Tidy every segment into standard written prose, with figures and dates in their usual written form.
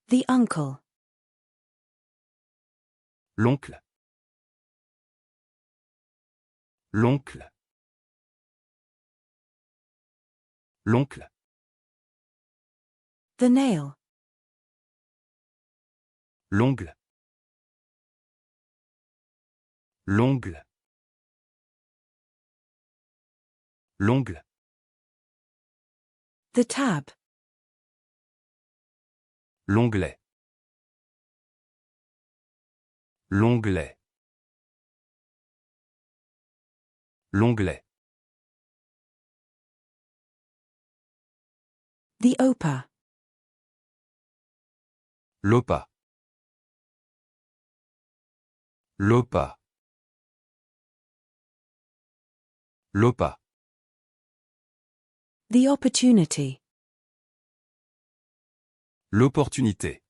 The uncle. L'oncle. L'oncle. L'oncle. The nail. L'ongle. L'ongle. L'ongle. The tab. L'onglet. L'onglet. L'onglet. The opa. L'opa. L'opa. L'opa. The opportunity. L'opportunité.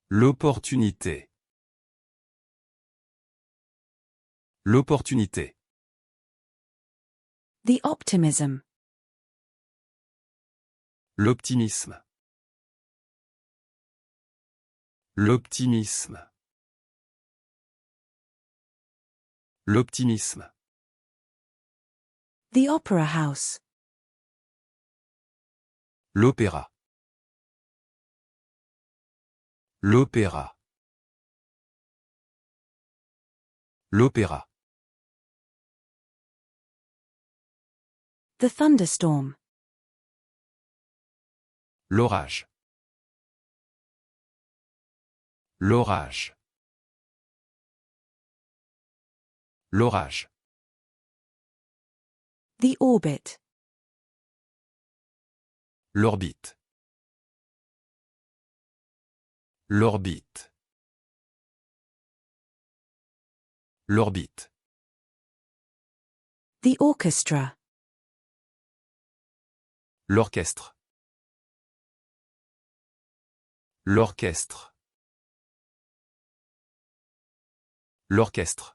L'opportunité. L'opportunité. The optimism. L'optimisme. L'optimisme. L'optimisme. The opera house. L'opéra. L'opéra. L'opéra. The thunderstorm. L'orage. L'orage. L'orage. The orbit. L'orbite. L'orbite. L'orbite. The orchestra. L'orchestre. L'orchestre. L'orchestre.